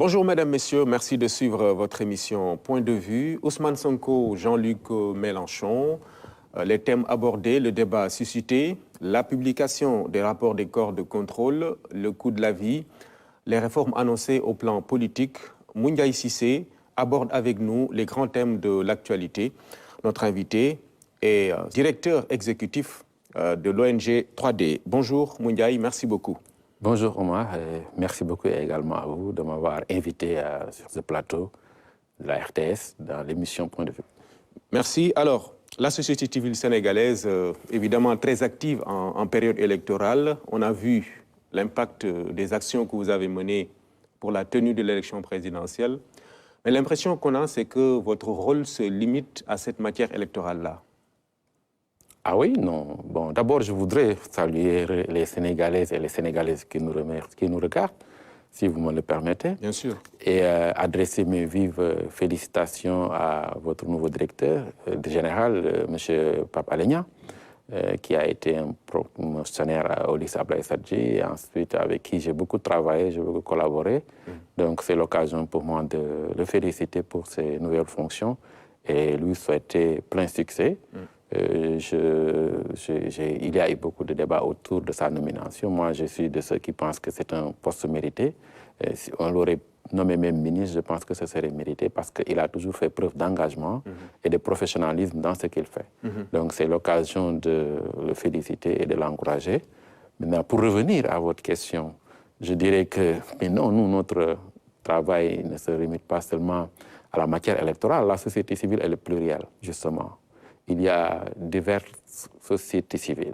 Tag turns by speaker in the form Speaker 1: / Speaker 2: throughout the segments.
Speaker 1: Bonjour mesdames, messieurs, merci de suivre votre émission Point de vue. Ousmane Sonko, Jean-Luc Mélenchon, les thèmes abordés, le débat suscité, la publication des rapports des corps de contrôle, le coût de la vie, les réformes annoncées au plan politique. Moundiaï Cissé aborde avec nous les grands thèmes de l'actualité. Notre invité est directeur exécutif de l'ONG 3D. Bonjour Moundiaï, merci beaucoup.
Speaker 2: Bonjour Omar, et merci beaucoup également à vous de m'avoir invité sur ce plateau de la RTS dans l'émission Point de vue.
Speaker 1: Merci. Alors, la société civile sénégalaise, évidemment très active en période électorale. On a vu l'impact des actions que vous avez menées pour la tenue de l'élection présidentielle. Mais l'impression qu'on a, c'est que votre rôle se limite à cette matière électorale-là.
Speaker 2: Ah oui, non. Bon, d'abord, je voudrais saluer les Sénégalaises et les Sénégalaises qui nous regardent, si vous me le permettez.
Speaker 1: Bien sûr.
Speaker 2: Et adresser mes vives félicitations à votre nouveau directeur général, M. Pape Alenia, qui a été un promotionnaire au lycée Ablaye Sadji, et ensuite avec qui j'ai beaucoup travaillé, j'ai beaucoup collaboré. Donc c'est l'occasion pour moi de le féliciter pour ses nouvelles fonctions et lui souhaiter plein succès. Il y a eu beaucoup de débats autour de sa nomination. Moi, je suis de ceux qui pensent que c'est un poste mérité. Si on l'aurait nommé même ministre, je pense que ce serait mérité parce qu'il a toujours fait preuve d'engagement et de professionnalisme dans ce qu'il fait. Donc, c'est l'occasion de le féliciter et de l'encourager. Maintenant, pour revenir à votre question, je dirais que non, nous, notre travail ne se limite pas seulement à la matière électorale. La société civile, elle est plurielle, justement. Il y a diverses sociétés civiles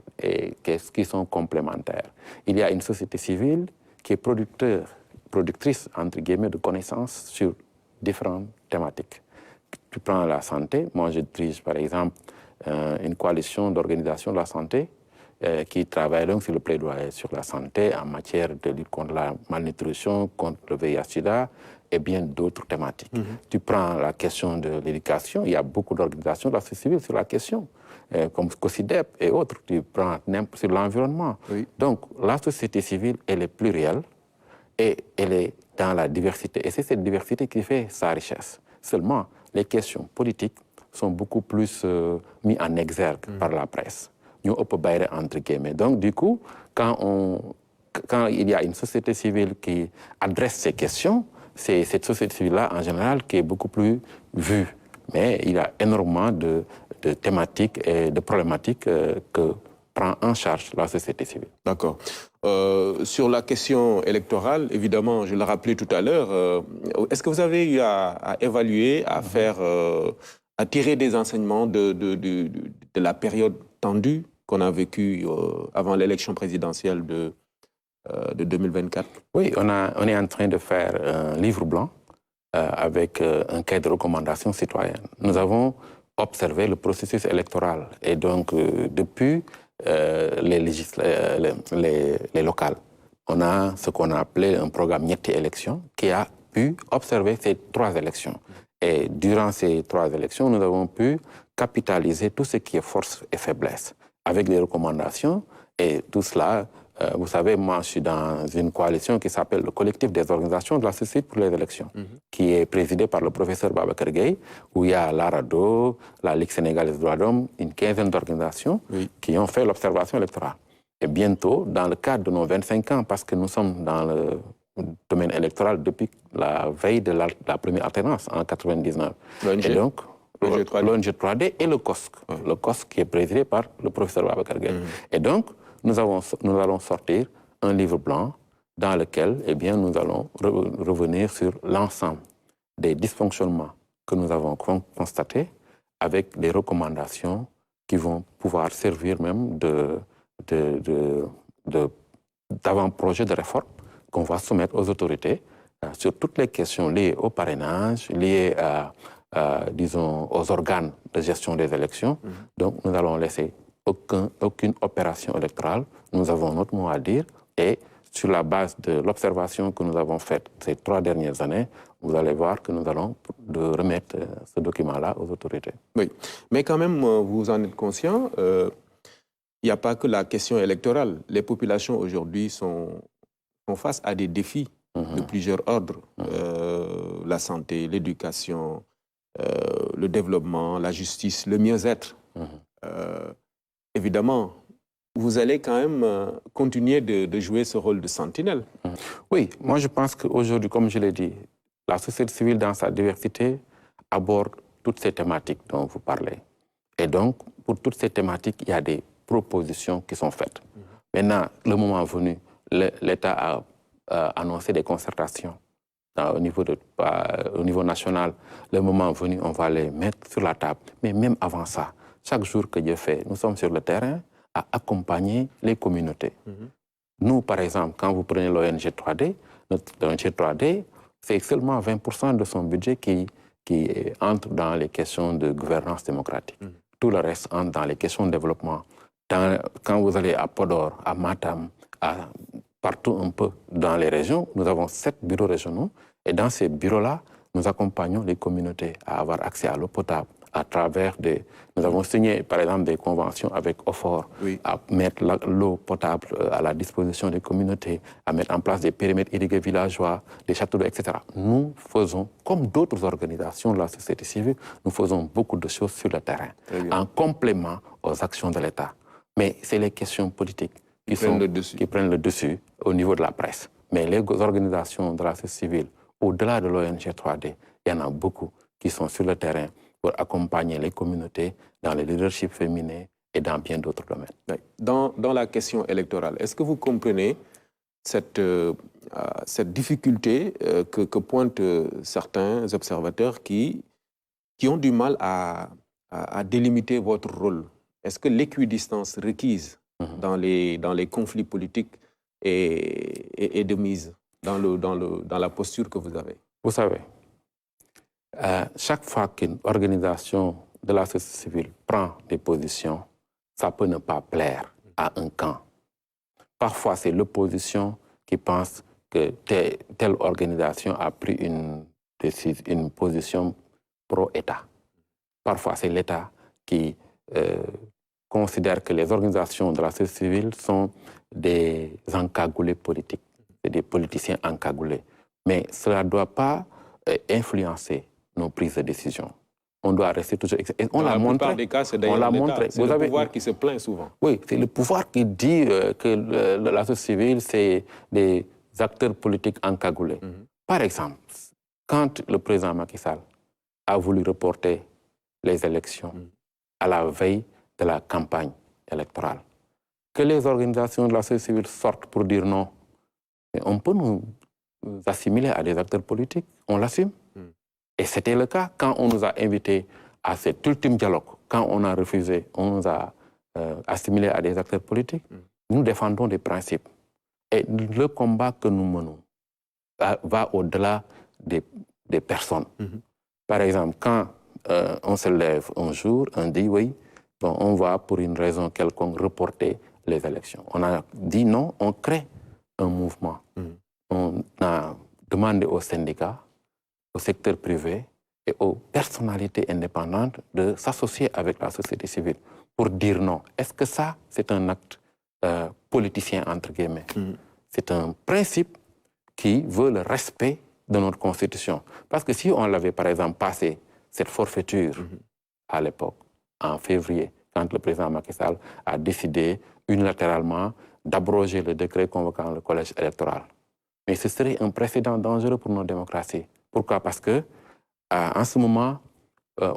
Speaker 2: qui sont complémentaires. Il y a une société civile qui est productrice, entre guillemets, de connaissances sur différentes thématiques. Tu prends la santé, moi je dirige par exemple une coalition d'organisation de la santé qui travaille donc sur le plaidoyer sur la santé en matière de lutte contre la malnutrition, contre le VIH-Sida et bien d'autres thématiques. Tu prends la question de l'éducation, il y a beaucoup d'organisations de la société civile sur la question, comme COSIDEP et autres. Tu prends sur l'environnement.
Speaker 1: Oui.
Speaker 2: Donc la société civile, elle est plurielle et elle est dans la diversité. Et c'est cette diversité qui fait sa richesse. Seulement, les questions politiques sont beaucoup plus mises en exergue par la presse. Nous, on peut bailler entre guillemets. Donc, du coup, quand il y a une société civile qui adresse ces questions, c'est cette société civile-là, en général, qui est beaucoup plus vue. Mais il y a énormément de thématiques et de problématiques que prend en charge la société civile.
Speaker 1: D'accord. Sur la question électorale, évidemment, je l'ai rappelé tout à l'heure, est-ce que vous avez eu à évaluer, à faire, à tirer des enseignements de la période tendue qu'on a vécue avant l'élection présidentielle de 2024?
Speaker 2: Oui, on est en train de faire un livre blanc avec un cahier de recommandations citoyennes. Nous avons observé le processus électoral et donc depuis les locales, on a ce qu'on a appelé un programme Niette élections qui a pu observer ces 3 élections. Et durant ces 3 élections, nous avons pu capitaliser tout ce qui est force et faiblesse avec les recommandations et tout cela. Vous savez, moi, je suis dans une coalition qui s'appelle le collectif des organisations de la société pour les élections, qui est présidé par le professeur Babacar Gueye, où il y a l'ARADO, la Ligue sénégalaise des droits de l'homme, une quinzaine d'organisations qui ont fait l'observation électorale. Et bientôt, dans le cadre de nos 25 ans, parce que nous sommes dans le domaine électoral depuis la veille de la première alternance en 99. Et donc, l'ONG 3D et le COSC. Le COSC qui est présidé par le professeur Babacar Gueye. Et donc, nous allons sortir un livre blanc dans lequel nous allons revenir sur l'ensemble des dysfonctionnements que nous avons constatés avec des recommandations qui vont pouvoir servir même d'avant-projet de réforme qu'on va soumettre aux autorités sur toutes les questions liées au parrainage, liées disons, aux organes de gestion des élections. Donc, nous allons laisser aucune opération électorale. Nous avons notre mot à dire et sur la base de l'observation que nous avons faite ces 3 dernières années, vous allez voir que nous allons remettre ce document-là aux autorités.
Speaker 1: Oui, mais quand même, vous en êtes conscient, il n'y a pas que la question électorale. Les populations aujourd'hui font face à des défis de plusieurs ordres. La santé, l'éducation, le développement, la justice, le mieux-être. Évidemment, vous allez quand même continuer de jouer ce rôle de sentinelle.
Speaker 2: Oui, moi je pense qu'aujourd'hui, comme je l'ai dit, la société civile dans sa diversité aborde toutes ces thématiques dont vous parlez. Et donc, pour toutes ces thématiques, il y a des propositions qui sont faites. Maintenant, le moment venu, l'État a annoncé des concertations au niveau national. Le moment venu, on va les mettre sur la table. Mais même avant ça, chaque jour que Dieu fait, nous sommes sur le terrain à accompagner les communautés. Nous, par exemple, quand vous prenez l'ONG 3D, l'ONG 3D, c'est seulement 20% de son budget qui entre dans les questions de gouvernance démocratique. Tout le reste entre dans les questions de développement. Quand vous allez à Podor, à Matam, partout un peu dans les régions, nous avons 7 bureaux régionaux. Et dans ces bureaux-là, nous accompagnons les communautés à avoir accès à l'eau potable à travers des... Nous avons signé, par exemple, des conventions avec OFOR à mettre l'eau potable à la disposition des communautés, à mettre en place des périmètres irrigués villageois, des châteaux d'eau, etc. Nous faisons, comme d'autres organisations de la société civile, nous faisons beaucoup de choses sur le terrain, en complément aux actions de l'État. Mais c'est les questions politiques qui prennent le dessus au niveau de la presse. Mais les organisations de la société civile, au-delà de l'ONG 3D, il y en a beaucoup qui sont sur le terrain pour accompagner les communautés dans le leadership féminin et dans bien d'autres domaines.
Speaker 1: Dans la question électorale, est-ce que vous comprenez cette difficulté que pointent certains observateurs qui ont du mal à délimiter votre rôle? Est-ce que l'équidistance requise dans les conflits politiques est de mise dans la posture que vous avez?
Speaker 2: Vous savez, chaque fois qu'une organisation de la société civile prend des positions, ça peut ne pas plaire à un camp. Parfois, c'est l'opposition qui pense que telle organisation a pris une position pro-État. Parfois, c'est l'État qui considère que les organisations de la société civile sont des encagoulés politiques, c'est des politiciens encagoulés. Mais cela ne doit pas influencer nos prises de décision. On doit rester toujours...
Speaker 1: On l'a montré. Dans la plupart des cas, c'est d'ailleurs l'État. C'est le pouvoir qui se plaint souvent.
Speaker 2: Oui, c'est le pouvoir qui dit que la société civile, c'est des acteurs politiques encagoulés. Par exemple, quand le président Macky Sall a voulu reporter les élections à la veille de la campagne électorale, que les organisations de la société civile sortent pour dire non, mais on peut nous assimiler à des acteurs politiques, on l'assume. Et c'était le cas quand on nous a invités à cet ultime dialogue, quand on a refusé, on nous a assimilés à des acteurs politiques. Nous défendons des principes. Et le combat que nous menons va au-delà des personnes. Par exemple, quand on se lève un jour, on dit oui, bon, on va pour une raison quelconque reporter les élections. On a dit non, on crée un mouvement. On a demandé aux syndicats, au secteur privé et aux personnalités indépendantes de s'associer avec la société civile pour dire non. Est-ce que ça, c'est un acte politicien, entre guillemets? C'est un principe qui veut le respect de notre Constitution. Parce que si on l'avait, par exemple, passé cette forfaiture à l'époque, en février, quand le président Macky Sall a décidé unilatéralement d'abroger le décret convoquant le collège électoral. Mais ce serait un précédent dangereux pour nos démocraties. Pourquoi? Parce que en ce moment,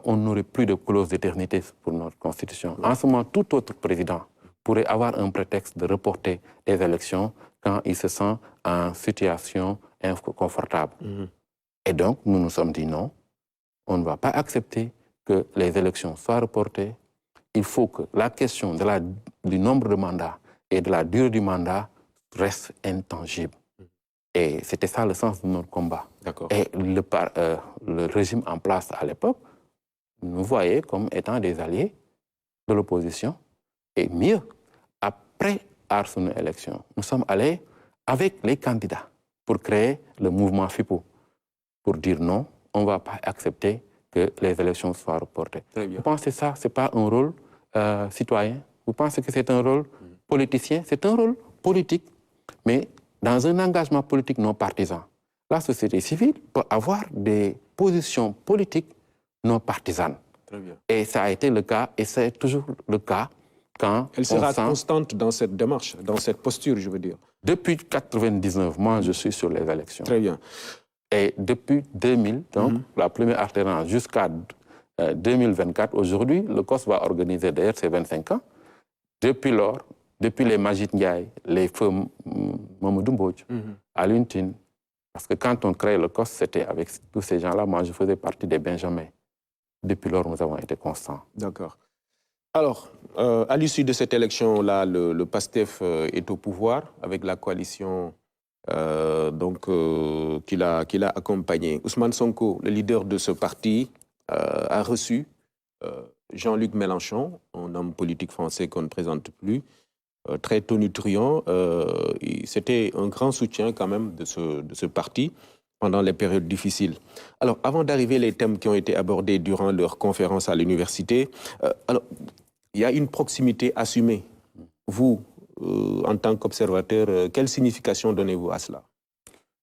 Speaker 2: on n'aurait plus de clause d'éternité pour notre Constitution. En ce moment, tout autre président pourrait avoir un prétexte de reporter les élections quand il se sent en situation inconfortable. Et donc, nous nous sommes dit non, on ne va pas accepter que les élections soient reportées. Il faut que la question du nombre de mandats et de la durée du mandat reste intangible. Et c'était ça le sens de notre combat. Et le régime en place à l'époque nous voyait comme étant des alliés de l'opposition. Et mieux, après Arsène élection, nous sommes allés avec les candidats pour créer le mouvement FIPO, pour dire non, on ne va pas accepter que les élections soient reportées. Vous pensez que ça, ce n'est pas un rôle citoyen? Vous pensez que c'est un rôle politicien? C'est un rôle politique, mais dans un engagement politique non partisan. la société civile peut avoir des positions politiques non partisanes.
Speaker 1: Très bien.
Speaker 2: Et ça a été le cas, et c'est toujours le cas quand
Speaker 1: elle sera constante dans cette démarche, dans cette posture, je veux dire.
Speaker 2: Depuis 1999, moi, je suis sur les élections.
Speaker 1: Très bien.
Speaker 2: Et depuis 2000, donc la première alternance jusqu'à 2024, aujourd'hui, le COS va organiser d'ailleurs ses 25 ans. Depuis lors, depuis les Majid Ndiaye, les feux Mamadou Mbodj, Alioune Tine, parce que quand on crée le COS, c'était avec tous ces gens-là. Moi, je faisais partie des Benjamins. Depuis lors, nous avons été constants. D'accord.
Speaker 1: Alors, à l'issue de cette élection-là, le PASTEF est au pouvoir avec la coalition qu'il a accompagnée. Ousmane Sonko, le leader de ce parti, a reçu Jean-Luc Mélenchon, un homme politique français qu'on ne présente plus, très tonitruant. C'était un grand soutien quand même de ce parti pendant les périodes difficiles. Alors, avant d'arriver les thèmes qui ont été abordés durant leur conférence à l'université, il y a une proximité assumée. Vous, en tant qu'observateur, quelle signification donnez-vous à cela?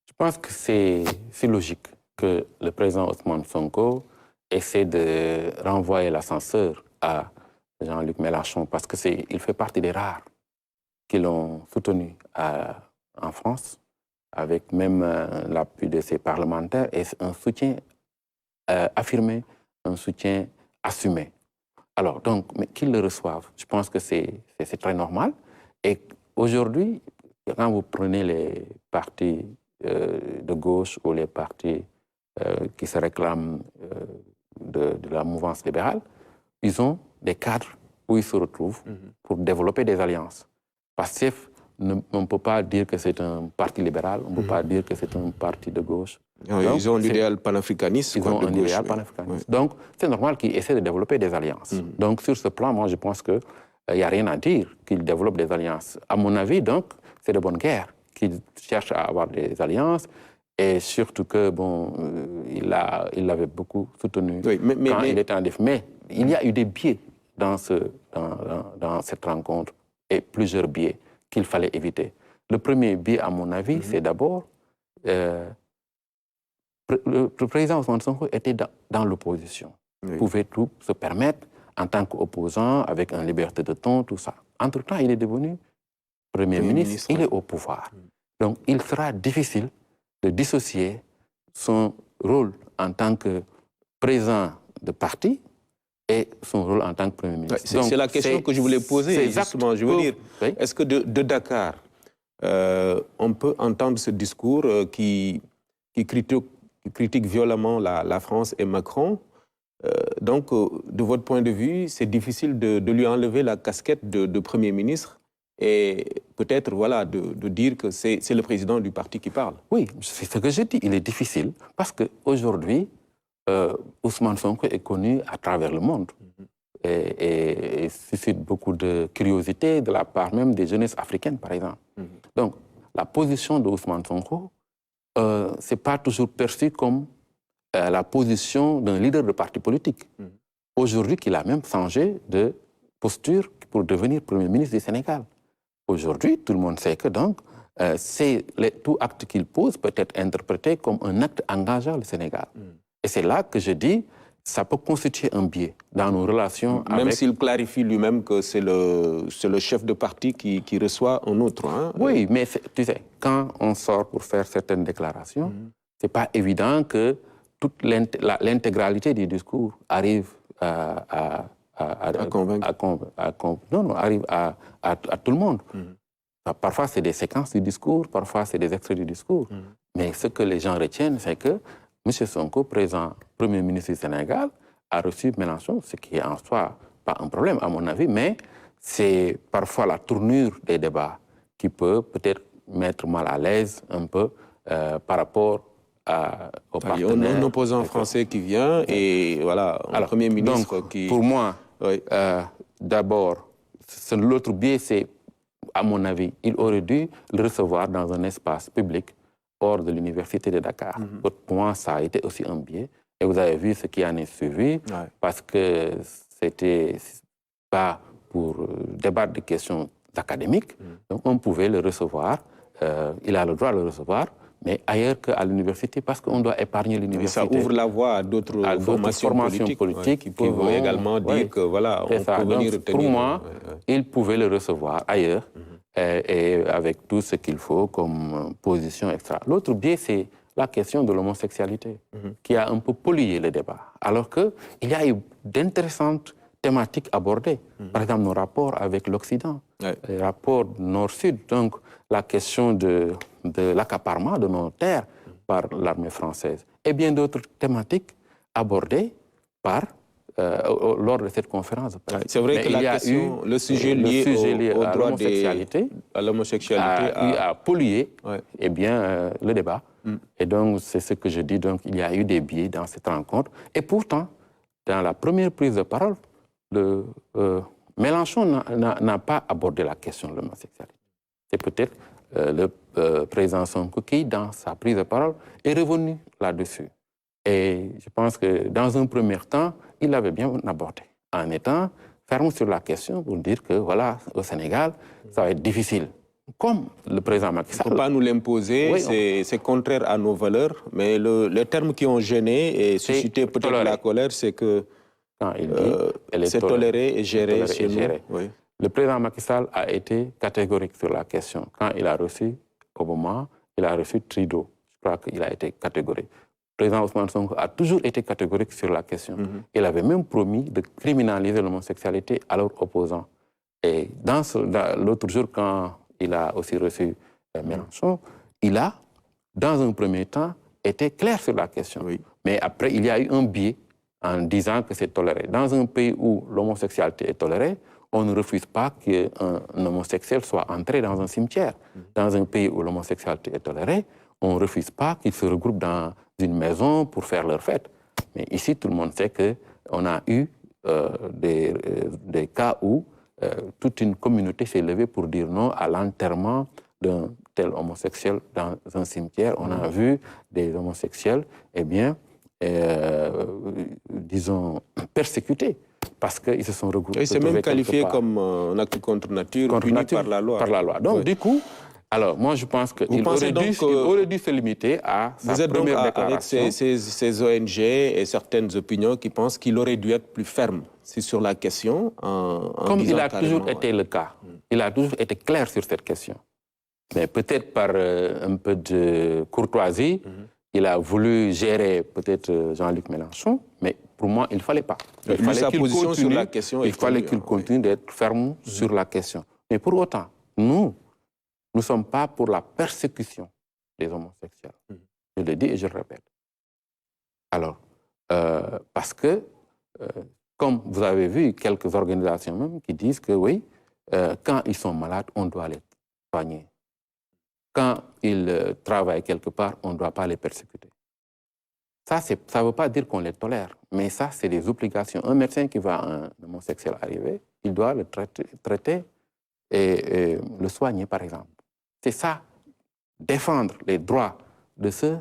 Speaker 2: Je pense que c'est logique que le président Ousmane Sonko essaie de renvoyer l'ascenseur à Jean-Luc Mélenchon parce qu'il fait partie des rares qui l'ont soutenu en France, avec même l'appui de ses parlementaires, et un soutien affirmé, un soutien assumé. Alors, donc, qu'ils le reçoivent, je pense que c'est très normal. Et aujourd'hui, quand vous prenez les partis de gauche ou les partis qui se réclament de la mouvance libérale, ils ont des cadres où ils se retrouvent pour développer des alliances. PASTEF, on ne peut pas dire que c'est un parti libéral, on ne peut pas dire que c'est un parti de gauche.
Speaker 1: Donc, ils ont l'idéal panafricaniste.
Speaker 2: Ils ont un idéal panafricaniste. Oui. Donc, c'est normal qu'ils essaient de développer des alliances. Donc, sur ce plan, moi, je pense qu'il n'y a rien à dire qu'ils développent des alliances. À mon avis, donc, c'est de bonne guerre qu'ils cherchent à avoir des alliances. Et surtout que, bon, il l'avait beaucoup soutenu quand il était en défi. Mais il y a eu des biais dans cette rencontre, et plusieurs biais qu'il fallait éviter. Le premier biais, à mon avis, c'est d'abord... le président Ousmane Sonko était dans l'opposition. Il pouvait tout se permettre en tant qu'opposant, avec une liberté de ton, tout ça. Entre-temps, il est devenu Premier ministre, il est au pouvoir. Donc, il sera difficile de dissocier son rôle en tant que président de parti et son rôle en tant que Premier ministre.
Speaker 1: C'est la question que je voulais poser, justement. Je veux dire, est-ce que de Dakar, on peut entendre ce discours qui critique violemment la France et Macron? Donc, de votre point de vue, c'est difficile de lui enlever la casquette de Premier ministre et peut-être voilà, de dire que c'est le président du parti qui parle.
Speaker 2: Oui, c'est ce que je dis. Il est difficile parce qu'aujourd'hui, Ousmane Sonko est connu à travers le monde et suscite beaucoup de curiosité de la part même des jeunesses africaines, par exemple. Donc, la position de Ousmane Sonko, ce n'est pas toujours perçu comme la position d'un leader de parti politique. Aujourd'hui, qu'il a même changé de posture pour devenir Premier ministre du Sénégal. Aujourd'hui, tout le monde sait que donc, tout acte qu'il pose peut être interprété comme un acte engageant le Sénégal. Et c'est là que je dis, ça peut constituer un biais dans nos relations avec...
Speaker 1: Même s'il clarifie lui-même que c'est le chef de parti qui reçoit un autre. Hein?
Speaker 2: Oui, mais tu sais, quand on sort pour faire certaines déclarations, c'est pas évident que toute l'intégralité du discours arrive à
Speaker 1: convaincre.
Speaker 2: Arrive à tout le monde. Parfois, c'est des séquences du discours, parfois, c'est des extraits du discours. Mais ce que les gens retiennent, c'est que M. Sonko, Premier ministre du Sénégal, a reçu Mélenchon, ce qui est en soi pas un problème, à mon avis, mais c'est parfois la tournure des débats qui peut peut-être mettre mal à l'aise un peu par rapport au partenaire.
Speaker 1: Il y a un opposant français qui vient et voilà, un Premier ministre
Speaker 2: donc,
Speaker 1: qui...
Speaker 2: Pour moi, d'abord, l'autre biais, c'est, à mon avis, il aurait dû le recevoir dans un espace public hors de l'université de Dakar. Pour moi, ça a été aussi un biais. Et vous avez vu ce qui en est suivi, parce que c'était pas pour débattre de questions académiques. Donc, on pouvait le recevoir, il a le droit de le recevoir, mais ailleurs qu'à l'université, parce qu'on doit épargner l'université.
Speaker 1: Ça ouvre la voie à d'autres formations politiques qui peuvent également dire que voilà, on peut venir retenir.
Speaker 2: Pour moi, ils pouvaient le recevoir ailleurs et avec tout ce qu'il faut comme position extra. L'autre biais, c'est la question de l'homosexualité qui a un peu pollué le débat, alors qu'il y a eu d'intéressantes thématiques abordées. Par exemple, nos rapports avec l'Occident, les rapports nord-sud, donc la question de l'accaparement de nos terres par l'armée française et bien d'autres thématiques abordées lors de cette conférence.
Speaker 1: C'est vrai que la question, le sujet lié au droit à l'homosexualité
Speaker 2: a pollué le débat. Et donc, c'est ce que je dis. Donc, il y a eu des biais dans cette rencontre. Et pourtant, dans la première prise de parole, Mélenchon n'a pas abordé la question de l'homosexualité. C'est peut-être le président Sonko qui, dans sa prise de parole, est revenu là-dessus. Et je pense que dans un premier temps, il l'avait bien abordé, en étant ferme sur la question pour dire que, voilà, au Sénégal, ça va être difficile. Comme le président Macky Sall.
Speaker 1: Il ne faut pas nous l'imposer, c'est contraire à nos valeurs, mais les termes qui ont gêné et suscité peut-être la colère, c'est que c'est toléré et géré chez nous. Oui.
Speaker 2: Le président Macky Sall a été catégorique sur la question. Quand il a reçu Obama, il a reçu Trudeau. Je crois qu'il a été catégorique. Le président Ousmane Sonko a toujours été catégorique sur la question. Il avait même promis de criminaliser l'homosexualité à leurs opposants. Et l'autre jour, quand il a aussi reçu Mélenchon, il a, dans un premier temps, été clair sur la question. Oui. Mais après, il y a eu un biais en disant que c'est toléré. Dans un pays où l'homosexualité est tolérée, on ne refuse pas qu'un homosexuel soit entré dans un cimetière. Dans un pays où l'homosexualité est tolérée, on ne refuse pas qu'ils se regroupent dans une maison pour faire leur fête. Mais ici, tout le monde sait qu'on a eu des cas où toute une communauté s'est levée pour dire non à l'enterrement d'un tel homosexuel dans un cimetière. On a vu des homosexuels, disons, persécutés parce qu'ils se sont regroupés.
Speaker 1: C'est même qualifié comme un acte contre nature, puni par la loi.
Speaker 2: Par la loi. Donc, du coup, alors, moi, je pense qu'il aurait dû se limiter à sa première déclaration.
Speaker 1: Avec ces ONG et certaines opinions qui pensent qu'il aurait dû être plus ferme sur la question.
Speaker 2: Comme il a toujours été le cas. Il a toujours été clair sur cette question. Mais peut-être par un peu de courtoisie, il a voulu gérer peut-être Jean-Luc Mélenchon, mais pour moi, il ne fallait pas. Il fallait qu'il continue d'être ferme sur la question. Mais pour autant, nous ne sommes pas pour la persécution des homosexuels. Je le dis et je le répète. Alors, parce que, comme vous avez vu, quelques organisations même qui disent que oui, quand ils sont malades, on doit les soigner. Quand ils travaillent quelque part, on ne doit pas les persécuter. Ça ne veut pas dire qu'on les tolère, mais ça, c'est des obligations. Un médecin qui voit un homosexuel arriver, il doit le traiter et le soigner, par exemple. C'est ça, défendre les droits de ceux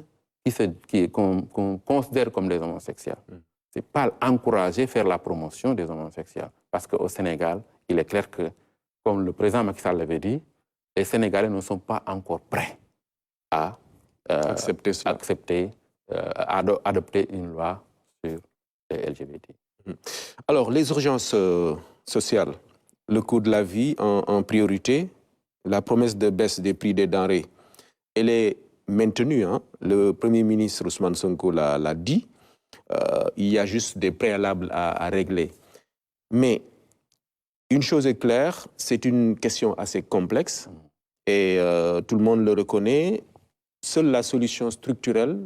Speaker 2: qu'on considère comme des homosexuels. Ce n'est pas encourager, faire la promotion des homosexuels. Parce qu'au Sénégal, il est clair que, comme le président Macky Sall l'avait dit, les Sénégalais ne sont pas encore prêts à adopter une loi sur les LGBT.
Speaker 1: Alors, les urgences sociales, le coût de la vie en priorité, la promesse de baisse des prix des denrées, elle est maintenue. Le Premier ministre Ousmane Sonko l'a dit. Il y a juste des préalables à régler. Mais une chose est claire, c'est une question assez complexe et tout le monde le reconnaît. Seule la solution structurelle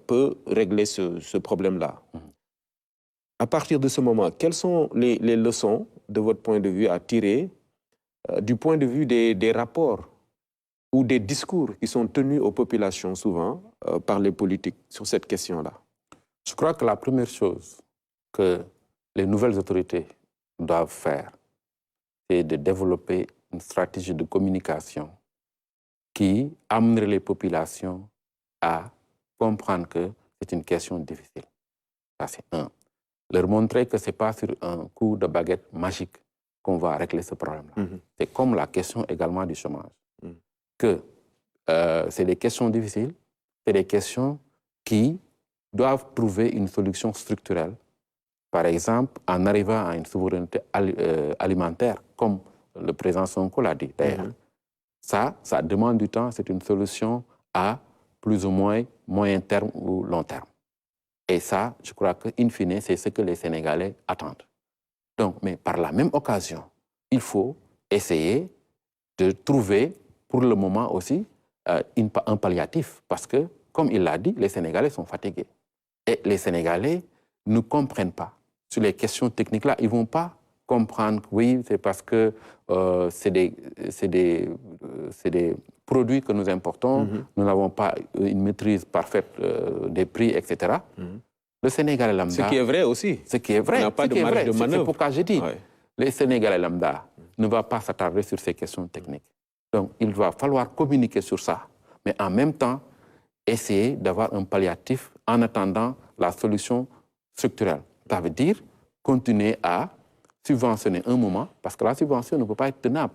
Speaker 1: peut régler ce problème-là. À partir de ce moment, quelles sont les leçons, de votre point de vue, à tirer du point de vue des rapports ou des discours qui sont tenus aux populations souvent par les politiques sur cette question-là?
Speaker 2: Je crois que la première chose que les nouvelles autorités doivent faire, c'est de développer une stratégie de communication qui amènerait les populations à comprendre que c'est une question difficile. Ça, c'est un. Leur montrer que ce n'est pas sur un coup de baguette magique qu'on va régler ce problème-là. C'est comme la question également du chômage. Que c'est des questions difficiles, c'est des questions qui doivent trouver une solution structurelle. Par exemple, en arrivant à une souveraineté alimentaire, comme le président Sonko l'a dit d'ailleurs. Ça demande du temps, c'est une solution à plus ou moins moyen terme ou long terme. Et ça, je crois qu'in fine, c'est ce que les Sénégalais attendent. Donc, mais par la même occasion, il faut essayer de trouver, pour le moment aussi, un palliatif. Parce que, comme il l'a dit, les Sénégalais sont fatigués. Et les Sénégalais ne comprennent pas. Sur les questions techniques-là, ils ne vont pas comprendre que oui, c'est parce que c'est des produits que nous importons, nous n'avons pas une maîtrise parfaite des prix, etc. Le Sénégalais lambda...
Speaker 1: Ce qui est vrai aussi.
Speaker 2: Ce qui est vrai.
Speaker 1: On n'a pas de marge de manœuvre.
Speaker 2: C'est pourquoi je dis, le Sénégalais lambda ne va pas s'attarder sur ces questions techniques. Donc, il va falloir communiquer sur ça, mais en même temps, essayer d'avoir un palliatif en attendant la solution structurelle. Ça veut dire continuer à subventionner un moment, parce que la subvention ne peut pas être tenable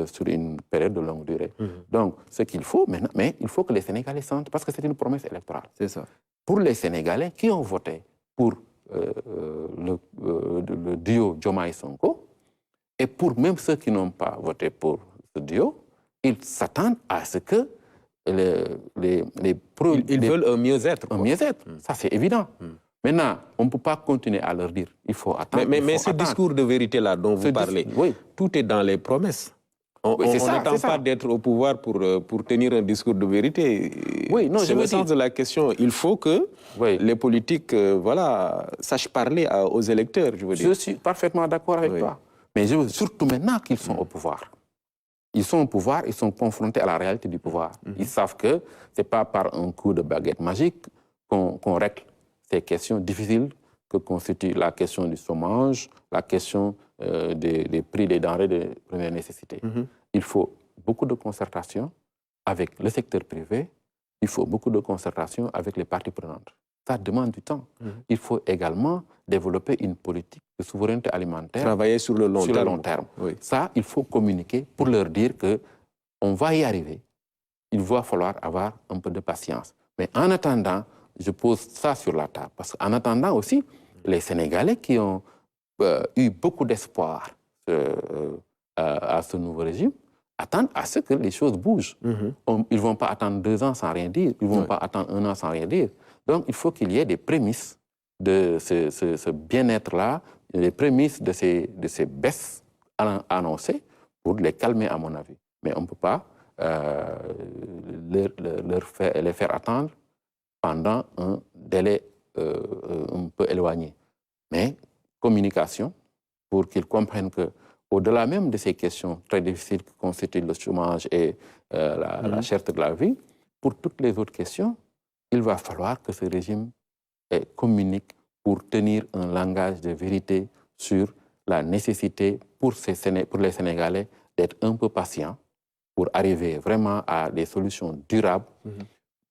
Speaker 2: sur une période de longue durée. Donc, ce qu'il faut maintenant, mais il faut que les Sénégalais sentent, parce que c'est une promesse électorale.
Speaker 1: C'est ça.
Speaker 2: Pour les Sénégalais qui ont voté pour le duo Diomaye-Sonko, et pour même ceux qui n'ont pas voté pour ce duo, ils s'attendent à ce que
Speaker 1: ils veulent un mieux-être.
Speaker 2: Un mieux-être, ça c'est évident. Maintenant, on ne peut pas continuer à leur dire il faut attendre.
Speaker 1: Mais ce discours de vérité-là dont vous parlez, tout est dans les promesses. On n'attend pas d'être au pouvoir pour tenir un discours de vérité. C'est le sens de la question. Il faut que les politiques sachent parler aux électeurs, je veux dire.
Speaker 2: Je suis parfaitement d'accord avec toi. Mais je veux surtout maintenant qu'ils sont au pouvoir. Ils sont au pouvoir, ils sont confrontés à la réalité du pouvoir. Ils savent que ce n'est pas par un coup de baguette magique qu'on règle ces questions difficiles que constitue la question du chômage, la question des prix des denrées de première nécessité. Il faut beaucoup de concertation avec le secteur privé, il faut beaucoup de concertation avec les parties prenantes. Ça demande du temps. Il faut également développer une politique de souveraineté alimentaire.
Speaker 1: Travailler sur le long terme.
Speaker 2: Oui. Ça, il faut communiquer pour leur dire qu'on va y arriver. Il va falloir avoir un peu de patience. Mais en attendant, je pose ça sur la table. Parce qu'en attendant aussi, les Sénégalais qui ont eu beaucoup d'espoir à ce nouveau régime attendent à ce que les choses bougent. Ils ne vont pas attendre 2 ans sans rien dire. Ils ne vont pas attendre 1 an sans rien dire. Donc, il faut qu'il y ait des prémices de ce bien-être-là, des prémices de ces baisses annoncées pour les calmer, à mon avis. Mais on ne peut pas les faire attendre pendant un délai un peu éloigné. Mais communication, pour qu'ils comprennent qu'au-delà même de ces questions très difficiles que constituent le chômage et la cherté de la vie, pour toutes les autres questions, il va falloir que ce régime communique pour tenir un langage de vérité sur la nécessité pour les Sénégalais d'être un peu patients pour arriver vraiment à des solutions durables,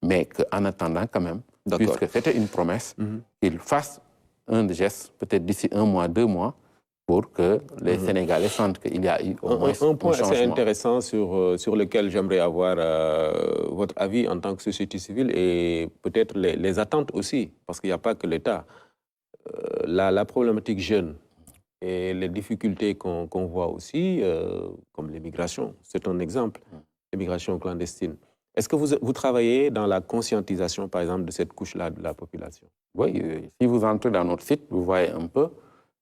Speaker 2: mais qu'en attendant quand même, puisque c'était une promesse, qu'ils fassent un geste, peut-être d'ici 1 mois, 2 mois, pour que les Sénégalais sentent qu'il y a eu au moins
Speaker 1: un point
Speaker 2: changement.
Speaker 1: assez intéressant sur lequel j'aimerais avoir votre avis en tant que société civile et peut-être les attentes aussi, parce qu'il n'y a pas que l'État. La problématique jeune et les difficultés qu'on voit aussi, comme l'immigration, c'est un exemple, l'immigration clandestine. Est-ce que vous travaillez dans la conscientisation, par exemple, de cette couche-là de la population?
Speaker 2: Oui, si vous entrez dans notre site, vous voyez un peu,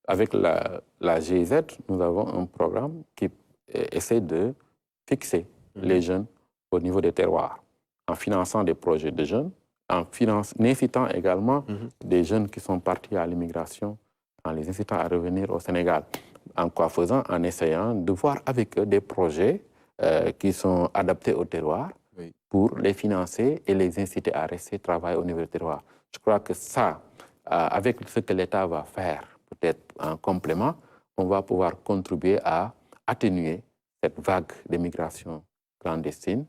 Speaker 2: avec la GIZ, nous avons un programme qui essaie de fixer les jeunes au niveau des terroirs, en finançant des projets de jeunes, en incitant également des jeunes qui sont partis à l'immigration, en les incitant à revenir au Sénégal. En quoi faisant? En essayant de voir avec eux des projets qui sont adaptés au terroir pour les financer et les inciter à rester travailler au niveau du terroir. Je crois que ça, avec ce que l'État va faire, peut-être en complément, on va pouvoir contribuer à atténuer cette vague d'immigration clandestine,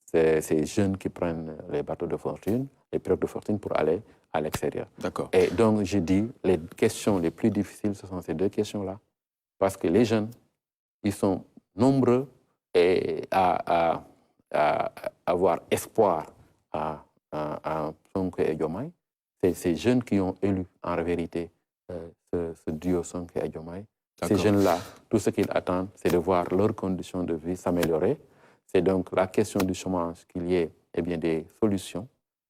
Speaker 2: ces jeunes qui prennent les bateaux de fortune, les pirogues de fortune pour aller à l'extérieur.
Speaker 1: D'accord.
Speaker 2: Et donc, je dis, les questions les plus difficiles, ce sont ces 2 questions-là. Parce que les jeunes, ils sont nombreux et à avoir espoir à à Sonko et Diomaye. C'est ces jeunes qui ont élu en vérité ce duo Sonko et Diomaye. Ces jeunes-là, tout ce qu'ils attendent, c'est de voir leurs conditions de vie s'améliorer. C'est donc la question du chômage qu'il y ait des solutions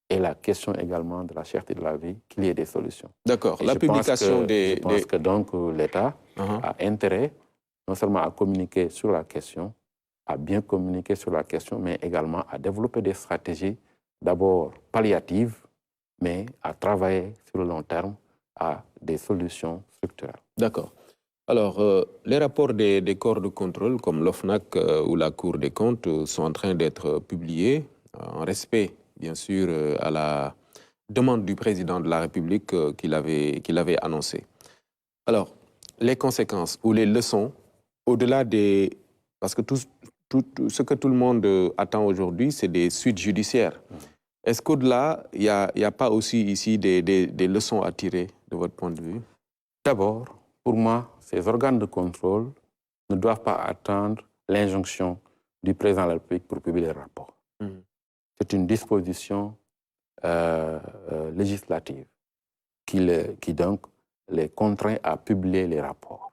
Speaker 2: et la question également de la cherté de la vie qu'il y ait des solutions.
Speaker 1: D'accord. La publication des...
Speaker 2: Je pense que donc l'État a intérêt non seulement à communiquer sur la question, à bien communiquer sur la question, mais également à développer des stratégies d'abord palliatives, mais à travailler sur le long terme à des solutions structurelles.
Speaker 1: D'accord. Alors, les rapports des corps de contrôle, comme l'OFNAC ou la Cour des comptes, sont en train d'être publiés en respect, bien sûr, à la demande du président de la République qu'il avait annoncé. Alors, les conséquences ou les leçons, au-delà des... Parce que ce que tout le monde attend aujourd'hui, c'est des suites judiciaires. Est-ce qu'au-delà, il n'y a pas aussi ici des leçons à tirer de votre point de vue?
Speaker 2: D'abord, pour moi, ces organes de contrôle ne doivent pas attendre l'injonction du président de la République pour publier les rapports. C'est une disposition législative qui donc les contraint à publier les rapports.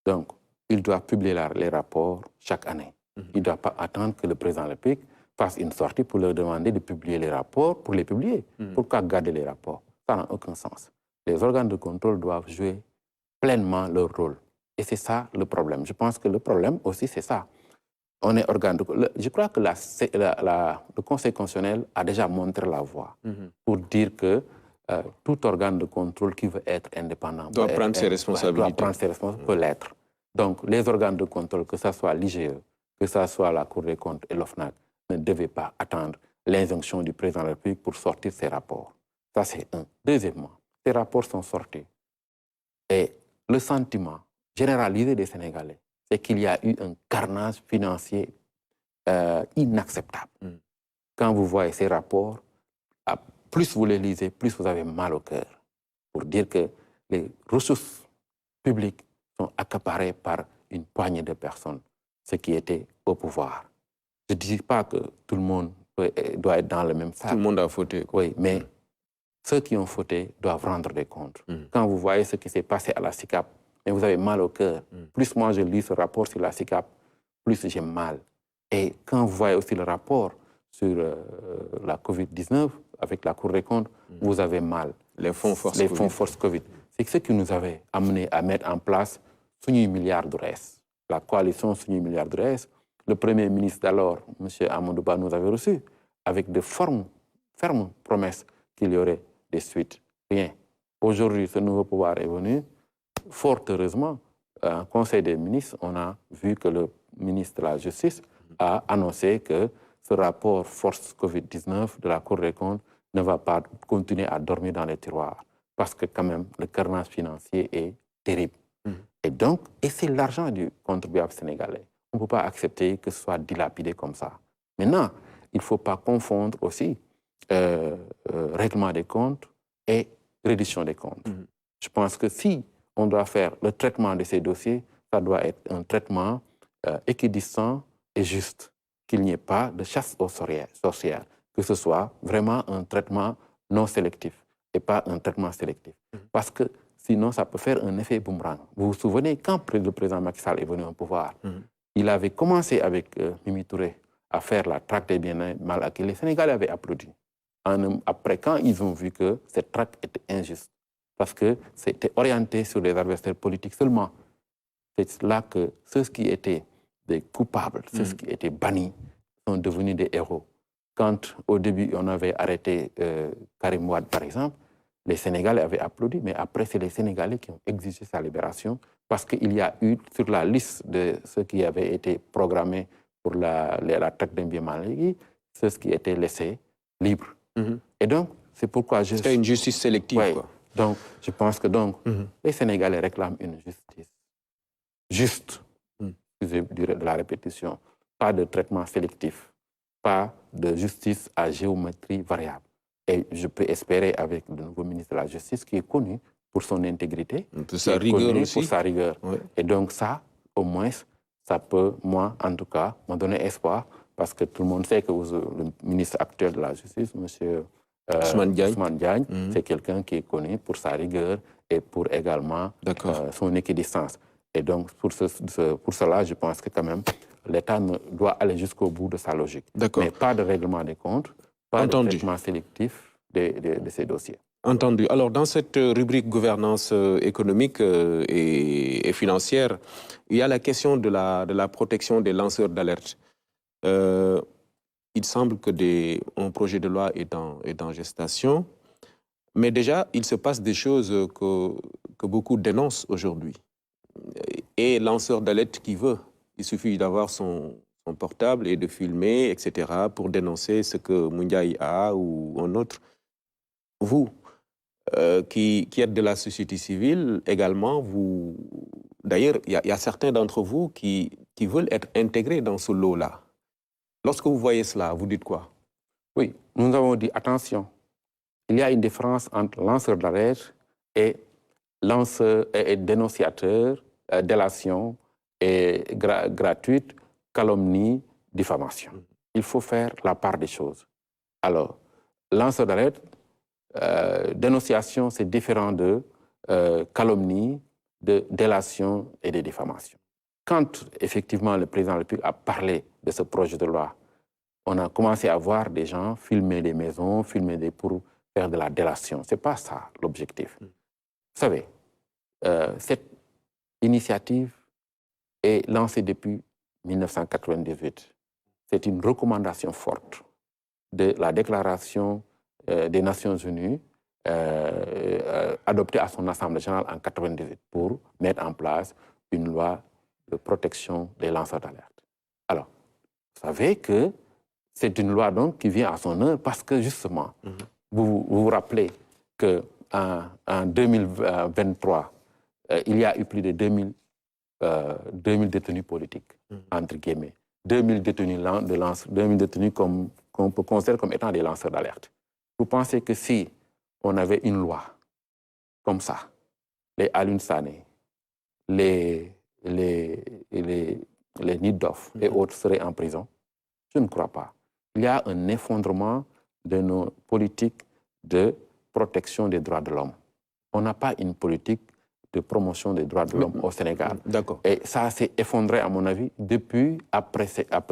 Speaker 2: Donc, ils doivent publier les rapports chaque année. Ils ne doivent pas attendre que le président de la République fasse une sortie pour leur demander de publier les rapports pour les publier. Pourquoi garder les rapports? Ça n'a aucun sens. Les organes de contrôle doivent jouer pleinement leur rôle. Et c'est ça le problème. Je pense que le problème aussi, c'est ça. On est organe de... Je crois que le Conseil constitutionnel a déjà montré la voie pour dire que tout organe de contrôle qui veut être indépendant
Speaker 1: doit prendre ses responsabilités.
Speaker 2: Doit prendre ses responsabilités, peut l'être. Donc, les organes de contrôle, que ce soit l'IGE, que ce soit la Cour des comptes et l'OFNAC, ne devaient pas attendre l'injonction du président de la République pour sortir ces rapports. Ça, c'est un. Deuxièmement, ces rapports sont sortis. Et le sentiment généralisé des Sénégalais, c'est qu'il y a eu un carnage financier inacceptable. Quand vous voyez ces rapports, plus vous les lisez, plus vous avez mal au cœur. Pour dire que les ressources publiques sont accaparées par une poignée de personnes, ceux qui étaient au pouvoir. Je ne dis pas que tout le monde doit être dans le même sac.
Speaker 1: Tout le monde a fauté.
Speaker 2: Oui, mais ceux qui ont fauté doivent rendre des comptes. Quand vous voyez ce qui s'est passé à la SICAP, mais vous avez mal au cœur. Plus moi je lis ce rapport sur la SICAP, plus j'ai mal. Et quand vous voyez aussi le rapport sur la COVID-19 avec la Cour des comptes, vous avez mal.
Speaker 1: Les fonds force
Speaker 2: Covid. C'est ce qui nous avait amené à mettre en place Suñuy milliards de RS. La coalition Suñuy milliards de RS, le Premier ministre d'alors, M. Amadou Ba, nous avait reçus avec de fermes promesses qu'il y aurait des suites. Rien. Aujourd'hui, ce nouveau pouvoir est venu. Fort heureusement, en Conseil des ministres, on a vu que le ministre de la Justice a annoncé que ce rapport force Covid-19 de la Cour des comptes ne va pas continuer à dormir dans les tiroirs parce que quand même le carnage financier est terrible. Et donc, c'est l'argent du contribuable sénégalais. On ne peut pas accepter que ce soit dilapidé comme ça. Maintenant, il ne faut pas confondre aussi règlement des comptes et reddition des comptes. Je pense que si on doit faire le traitement de ces dossiers, ça doit être un traitement équidistant et juste, qu'il n'y ait pas de chasse aux sorcières, que ce soit vraiment un traitement non sélectif et pas un traitement sélectif. Parce que sinon, ça peut faire un effet boomerang. Vous vous souvenez, quand le président Macky Sall est venu au pouvoir, il avait commencé avec Mimi Touré à faire la traque des biens mal acquis. Les Sénégalais avaient applaudi. Après, quand ils ont vu que cette traque était injuste, parce que c'était orienté sur les adversaires politiques seulement, c'est là que ceux qui étaient des coupables, ceux qui étaient bannis, sont devenus des héros. Quand au début on avait arrêté Karim Wade, par exemple, les Sénégalais avaient applaudi, mais après c'est les Sénégalais qui ont exigé sa libération parce qu'il y a eu sur la liste de ceux qui avaient été programmés pour la traque d'un bien mal acquis, ceux qui étaient laissés libres. Et donc, c'est pourquoi je...
Speaker 1: C'était une justice sélective,
Speaker 2: ouais.
Speaker 1: quoi.
Speaker 2: Donc, je pense que donc, les Sénégalais réclament une justice juste, excusez de la répétition, pas de traitement sélectif, pas de justice à géométrie variable. Et je peux espérer avec le nouveau ministre de la Justice qui est connu pour son intégrité,
Speaker 1: pour sa rigueur aussi.
Speaker 2: Pour sa rigueur. Ouais. Et donc ça, au moins, ça peut, moi, en tout cas, me donner espoir, parce que tout le monde sait que le ministre actuel de la Justice, M.
Speaker 1: Ousmane Diagne.
Speaker 2: Ousmane Diagne, c'est quelqu'un qui est connu pour sa rigueur et pour également son équidistance. Et donc, pour cela, je pense que quand même, l'État doit aller jusqu'au bout de sa logique. Mais pas de règlement des comptes, pas de traitement sélectif de ces dossiers.
Speaker 1: Entendu. Alors, dans cette rubrique gouvernance économique et financière, il y a la question de la protection des lanceurs d'alerte. Il semble que un projet de loi est en gestation, mais déjà, il se passe des choses que beaucoup dénoncent aujourd'hui. Et lanceur d'alerte qui veut, il suffit d'avoir son portable et de filmer, etc., pour dénoncer ce que Moundiaï a ou un autre. Vous, qui êtes de la société civile également, d'ailleurs, il y a certains d'entre vous qui veulent être intégrés dans ce lot-là. Lorsque vous voyez cela, vous dites quoi?
Speaker 2: Oui, nous avons dit attention. Il y a une différence entre lanceur d'alerte et dénonciateur, délation et gratuite, calomnie, diffamation. Il faut faire la part des choses. Alors, lanceur d'alerte, dénonciation, c'est différent de calomnie, de délation et de diffamation. Quand, effectivement, le président de la République a parlé de ce projet de loi, on a commencé à voir des gens filmer des maisons, pour faire de la délation. Ce n'est pas ça l'objectif. Vous savez, cette initiative est lancée depuis 1998. C'est une recommandation forte de la Déclaration des Nations Unies adoptée à son Assemblée générale en 1998 pour mettre en place une loi de protection des lanceurs d'alerte. Alors, vous savez que c'est une loi donc qui vient à son heure parce que justement, vous rappelez qu'en 2023, il y a eu plus de 2000 détenus politiques, entre guillemets. 2000 détenus qu'on peut considérer comme étant des lanceurs d'alerte. Vous pensez que si on avait une loi comme ça, les Alioune Sané, les Niddoff et autres seraient en prison? Je ne crois pas. Il y a un effondrement de nos politiques de protection des droits de l'homme. On n'a pas une politique de promotion des droits de l'homme au Sénégal.
Speaker 1: D'accord.
Speaker 2: Et ça s'est effondré, à mon avis, depuis après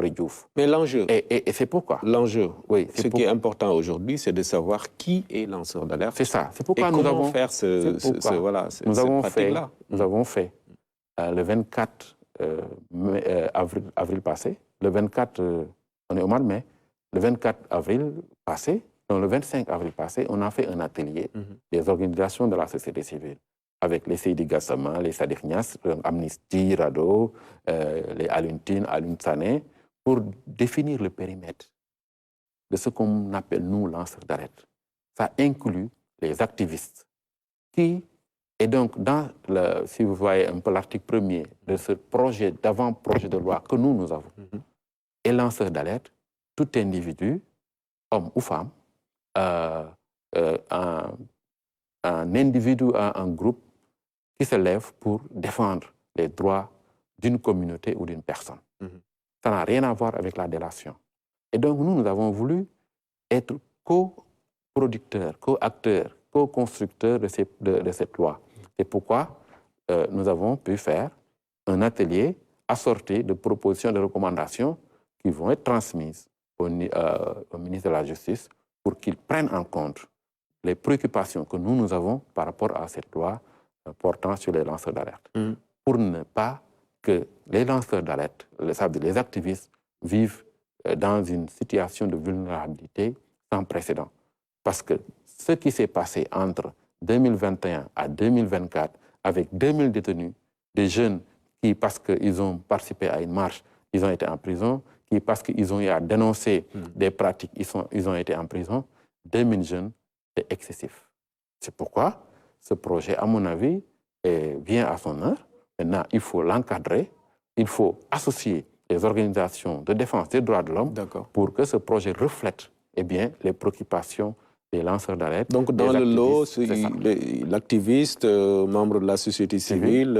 Speaker 2: Diouf.
Speaker 1: Mais l'enjeu...
Speaker 2: Et c'est pourquoi.
Speaker 1: L'enjeu, oui, ce qui est important aujourd'hui, c'est de savoir qui est lanceur d'alerte.
Speaker 2: C'est ça. C'est pourquoi
Speaker 1: nous avons faire cette pratique-là.
Speaker 2: Nous avons fait le 24 avril passé, le 24, on est au mois de mai, le 24 avril passé, donc le 25 avril passé, on a fait un atelier des organisations de la société civile avec les Seydi Gassama, les Sadiq Niasse, Amnesty, RADDHO, les Alioune Sané, pour définir le périmètre de ce qu'on appelle, nous, lanceurs d'alerte. Ça inclut les activistes qui, et donc, si vous voyez un peu l'article 1er de ce projet d'avant-projet de loi que nous avons, et lanceurs d'alerte, tout individu, homme ou femme, un individu, un groupe qui se lève pour défendre les droits d'une communauté ou d'une personne. Ça n'a rien à voir avec la délation. Et donc, nous avons voulu être co-producteurs, co-acteurs, co-constructeurs de cette loi. C'est pourquoi nous avons pu faire un atelier assorti de propositions, de recommandations qui vont être transmises au ministre de la Justice pour qu'il prenne en compte les préoccupations que nous avons par rapport à cette loi portant sur les lanceurs d'alerte. Pour ne pas que les lanceurs d'alerte, les activistes, vivent dans une situation de vulnérabilité sans précédent. Parce que ce qui s'est passé entre 2021 à 2024, avec 2000 détenus, des jeunes qui, parce qu'ils ont participé à une marche, ils ont été en prison, qui, parce qu'ils ont eu à dénoncer des pratiques, ils ont été en prison, 2000 jeunes, c'est excessif. C'est pourquoi ce projet, à mon avis, vient à son heure. Maintenant, il faut l'encadrer, il faut associer les organisations de défense des droits de l'homme pour que ce projet reflète les préoccupations des lanceurs d'alerte.
Speaker 1: Donc, dans le lot, l'activiste, membre de la société civile,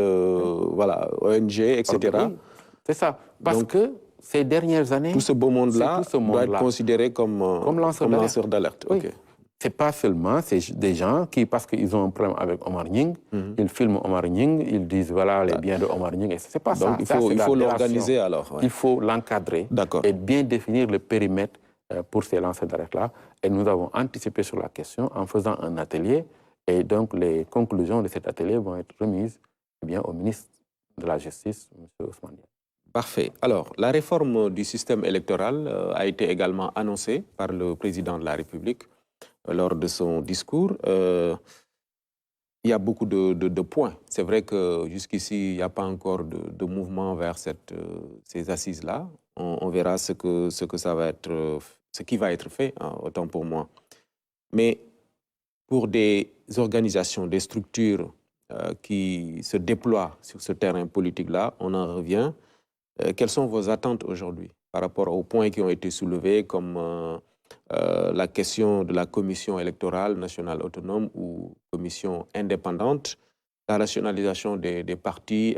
Speaker 1: voilà, ONG, etc.
Speaker 2: Oui, c'est ça. Parce que ces dernières années...
Speaker 1: Tout ce beau monde-là doit être considéré comme lanceur d'alerte.
Speaker 2: Oui.
Speaker 1: Okay.
Speaker 2: c'est pas seulement des gens qui, parce qu'ils ont un problème avec Omar Nying, ils filment Omar Nying, ils disent voilà les biens de Omar Nying. C'est pas ça.
Speaker 1: Donc il faut l'organiser alors. Ouais.
Speaker 2: Il faut l'encadrer et bien définir le périmètre pour ces lanceurs d'alerte-là. Et nous avons anticipé sur la question en faisant un atelier. Et donc les conclusions de cet atelier vont être remises au ministre de la Justice, M. Ousmane Diagne.
Speaker 1: Parfait. Alors, la réforme du système électoral a été également annoncée par le président de la République lors de son discours. Il y a beaucoup de points. C'est vrai que jusqu'ici, il n'y a pas encore de mouvement vers ces assises-là. On verra ce qui va être fait, hein, autant pour moi. Mais pour des organisations, des structures qui se déploient sur ce terrain politique-là, on en revient. Quelles sont vos attentes aujourd'hui par rapport aux points qui ont été soulevés comme la question de la commission électorale nationale autonome ou commission indépendante, la rationalisation des partis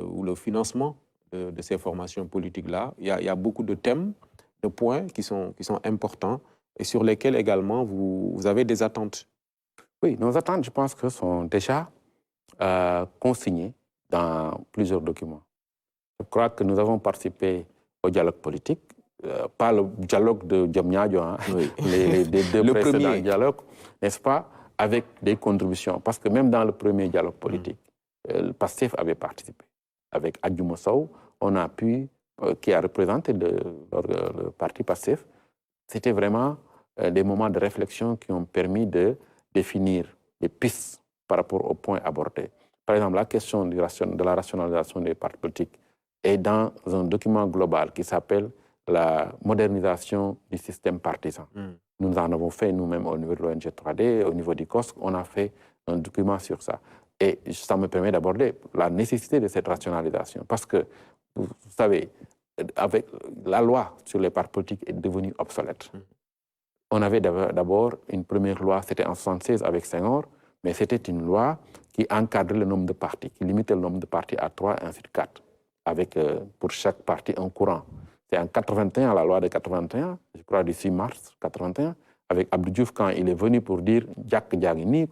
Speaker 1: ou le financement de ces formations politiques-là? Il y a beaucoup de thèmes, de points qui sont importants et sur lesquels également vous avez des attentes.
Speaker 2: Oui, nos attentes, je pense que sont déjà consignées dans plusieurs documents. Je crois que nous avons participé au dialogue politique, pas le dialogue de Diamniadio, hein,
Speaker 1: oui.
Speaker 2: les deux précédents dialogues, n'est-ce pas, avec des contributions. Parce que même dans le premier dialogue politique, le PASTEF avait participé. Avec Adjuma Sow, on a pu, qui a représenté le parti PASTEF, c'était vraiment des moments de réflexion qui ont permis de définir des pistes par rapport aux points abordés. Par exemple, la question de la rationalisation des partis politiques est dans un document global qui s'appelle la modernisation du système partisan. Nous en avons fait nous-mêmes au niveau de l'ONG 3D, au niveau du COSC, on a fait un document sur ça. Et ça me permet d'aborder la nécessité de cette rationalisation. Parce que, vous savez, avec la loi sur les partis politiques est devenue obsolète. On avait d'abord une première loi, c'était en 1976 avec Senghor, mais c'était une loi qui encadrait le nombre de partis, qui limitait le nombre de partis à 3 et ensuite 4, avec pour chaque parti un courant. C'est en 81, la loi de 81, je crois du 6 mars 81, avec Abdou Diouf, quand il est venu pour dire « Diak Diagini »,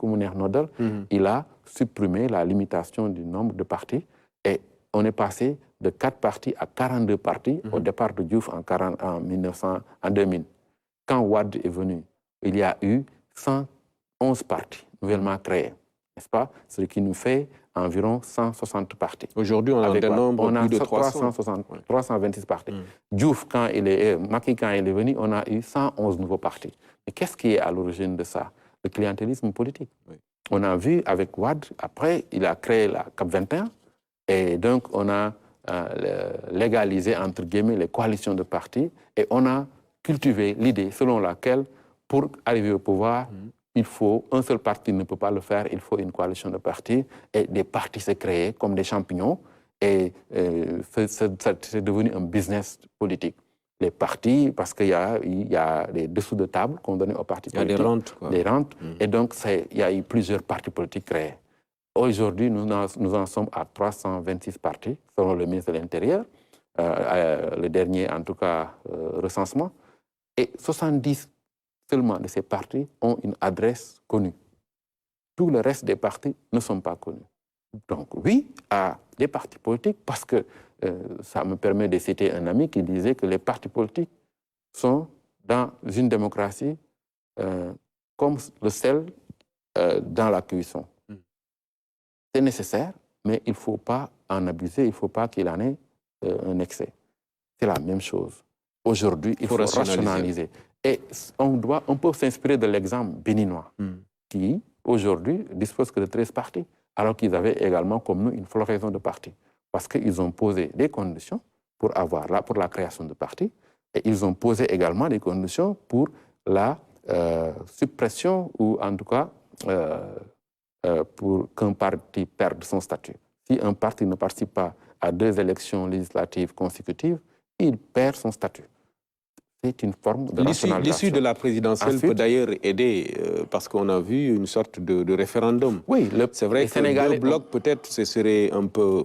Speaker 2: il a supprimé la limitation du nombre de partis et on est passé de 4 partis à 42 partis au départ de Diouf en 2000. Quand Wade est venu, il y a eu 111 partis nouvellement créés, n'est-ce pas? Ce qui nous fait environ 160 partis.
Speaker 1: Aujourd'hui, on a un nombre plus de
Speaker 2: 326 partis. Diouf, Macky, quand il est venu, on a eu 111 nouveaux partis. Mais qu'est-ce qui est à l'origine de ça? Le clientélisme politique. Oui. On a vu avec Wade, après, il a créé la CAP 21, et donc on a légalisé, entre guillemets, les coalitions de partis, et on a cultivé l'idée selon laquelle, pour arriver au pouvoir, il faut, un seul parti ne peut pas le faire, il faut une coalition de partis, et des partis se créent comme des champignons, et c'est devenu un business politique. Les partis, parce qu'il y a des dessous de table qu'on donnait aux partis politiques.
Speaker 1: Il y a des rentes. Quoi.
Speaker 2: Des rentes, et donc il y a eu plusieurs partis politiques créés. Aujourd'hui, nous en sommes à 326 partis, selon le ministre de l'Intérieur, le dernier, en tout cas, recensement, et 70 seulement de ces partis ont une adresse connue. Tout le reste des partis ne sont pas connus. Donc oui, à des partis politiques, parce que ça me permet de citer un ami qui disait que les partis politiques sont dans une démocratie comme le sel dans la cuisson. C'est nécessaire, mais il ne faut pas en abuser, il ne faut pas qu'il en ait un excès. C'est la même chose. Aujourd'hui, il faut rationaliser. Et on peut s'inspirer de l'exemple béninois, qui aujourd'hui dispose que de 13 partis, alors qu'ils avaient également comme nous une floraison de partis. Parce qu'ils ont posé des conditions pour la création de partis, et ils ont posé également des conditions pour la suppression, ou en tout cas pour qu'un parti perde son statut. Si un parti ne participe pas à 2 élections législatives consécutives, il perd son statut. C'est une forme de rationalisation.
Speaker 1: L'issue de la présidentielle peut d'ailleurs aider, parce qu'on a vu une sorte de référendum.
Speaker 2: Oui,
Speaker 1: c'est vrai que 2 blocs, peut-être, ce serait un peu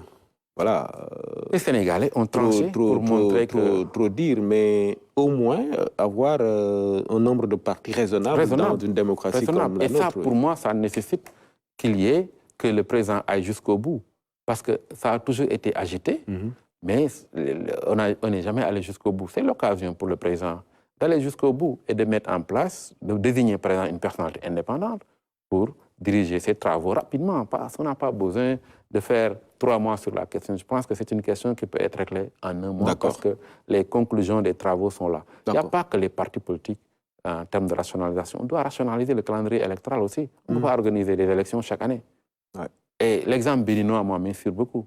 Speaker 2: les Sénégalais ont tranché pour montrer que...
Speaker 1: Trop dire, mais au moins avoir un nombre de partis raisonnable dans une démocratie comme la nôtre.
Speaker 2: Et ça, pour moi, ça nécessite que le président aille jusqu'au bout. Parce que ça a toujours été agité, mais on n'est jamais allé jusqu'au bout. C'est l'occasion pour le président d'aller jusqu'au bout et de mettre en place, de désigner par exemple une personnalité indépendante pour diriger ses travaux rapidement. Parce qu'on n'a pas besoin de faire 3 mois sur la question. Je pense que c'est une question qui peut être réglée en 1 mois parce que les conclusions des travaux sont là. Il n'y a pas que les partis politiques en termes de rationalisation. On doit rationaliser le calendrier électoral aussi. On ne peut pas organiser des élections chaque année.
Speaker 1: Ouais.
Speaker 2: Et l'exemple béninois, moi, m'inspire beaucoup.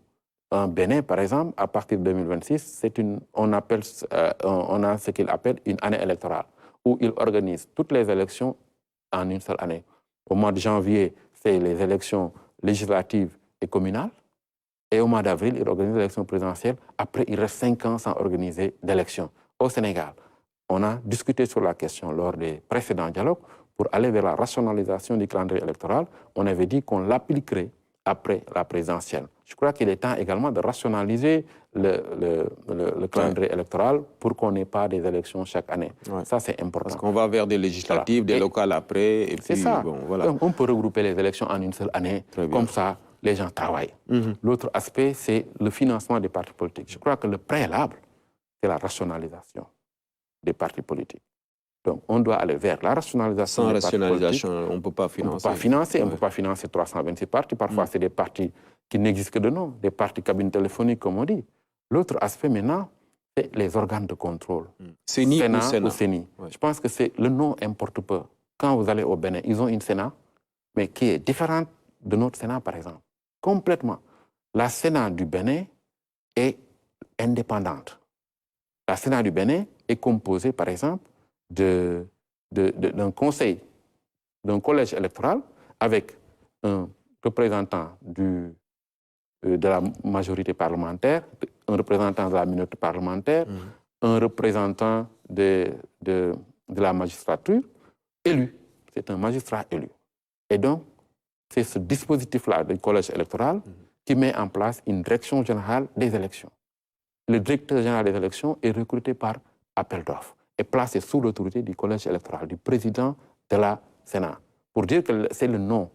Speaker 2: En Bénin, par exemple, à partir de 2026, on a ce qu'il appelle une année électorale, où il organise toutes les élections en une seule année. Au mois de janvier, c'est les élections législatives et communales. Et au mois d'avril, il organise l'élection présidentielle. Après, il reste 5 ans sans organiser d'élections. Au Sénégal, on a discuté sur la question lors des précédents dialogues pour aller vers la rationalisation du calendrier électoral. On avait dit qu'on l'appliquerait après la présidentielle. Je crois qu'il est temps également de rationaliser le calendrier électoral pour qu'on n'ait pas des élections chaque année. Ouais. Ça, c'est important.
Speaker 1: Parce qu'on va vers des législatives, des locales après. Et
Speaker 2: c'est ça. Bon, voilà. Donc, on peut regrouper les élections en une seule année. Comme ça, les gens travaillent. L'autre aspect, c'est le financement des partis politiques. Je crois que le préalable, c'est la rationalisation des partis politiques. Donc, on doit aller vers la rationalisation.
Speaker 1: Sans rationalisation, on ne peut pas financer.
Speaker 2: On ne peut pas financer 326 partis. Parfois, c'est des partis qui n'existent que de nom, des partis cabines téléphoniques, comme on dit. L'autre aspect, maintenant, c'est les organes de contrôle.
Speaker 1: CENI ou Sénat.
Speaker 2: Ou CENI. Ouais. Je pense que le nom importe peu. Quand vous allez au Bénin, ils ont une Sénat, mais qui est différente de notre Sénat, par exemple. Complètement. La Sénat du Bénin est indépendante. La Sénat du Bénin est composée, par exemple, d'un conseil, d'un collège électoral avec un représentant de la majorité parlementaire, un représentant de la minorité parlementaire, un représentant de la magistrature élu. C'est un magistrat élu. Et donc, c'est ce dispositif-là du collège électoral qui met en place une direction générale des élections. Le directeur général des élections est recruté par appel d'offres et placé sous l'autorité du collège électoral, du président de la Sénat. Pour dire que c'est le nom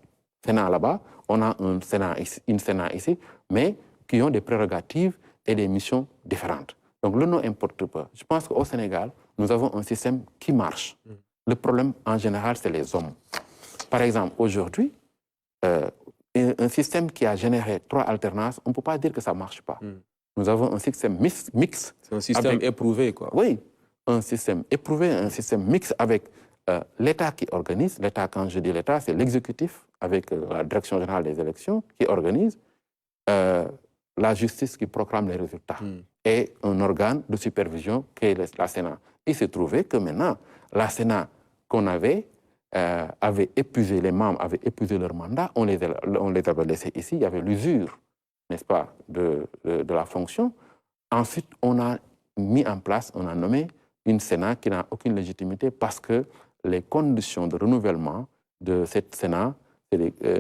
Speaker 2: Sénat là-bas, on a une Sénat ici, mais qui ont des prérogatives et des missions différentes. Donc le nom importe pas. Je pense qu'au Sénégal, nous avons un système qui marche. Le problème, en général, c'est les hommes. Par exemple, aujourd'hui, un système qui a généré 3 alternances, on ne peut pas dire que ça ne marche pas. Nous avons un système mixte.
Speaker 1: C'est un système éprouvé, quoi.
Speaker 2: Oui, un système éprouvé, un système mixte avec l'État qui organise. L'État, quand je dis l'État, c'est l'exécutif avec la direction générale des élections qui organise, la justice qui proclame les résultats et un organe de supervision qui est la Sénat. Il s'est trouvé que maintenant, la Sénat qu'on avait épuisé, les membres avaient épuisé leur mandat, on les avait laissés ici, il y avait l'usure, n'est-ce pas, de la fonction. Ensuite, on a mis en place, on a nommé une Sénat qui n'a aucune légitimité parce que les conditions de renouvellement de cette Sénat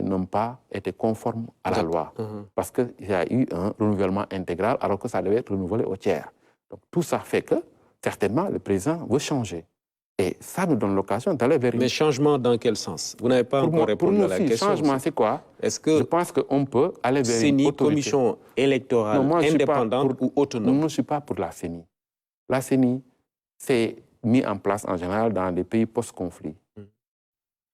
Speaker 2: n'ont pas été conformes à la loi. Parce qu'il y a eu un renouvellement intégral alors que ça devait être renouvelé au tiers. Donc tout ça fait que, certainement, le président veut changer. Et ça nous donne l'occasion d'aller vers...
Speaker 1: Mais changement dans quel sens? Vous n'avez pas encore répondu à la question.
Speaker 2: Changement, c'est quoi?
Speaker 1: Est-ce que
Speaker 2: je pense qu'on peut aller vers
Speaker 1: CENI,
Speaker 2: une autorité.
Speaker 1: commission électorale indépendante ou autonome?
Speaker 2: Je ne suis pas pour la CENI. La CENI, c'est mis en place en général dans des pays post-conflit.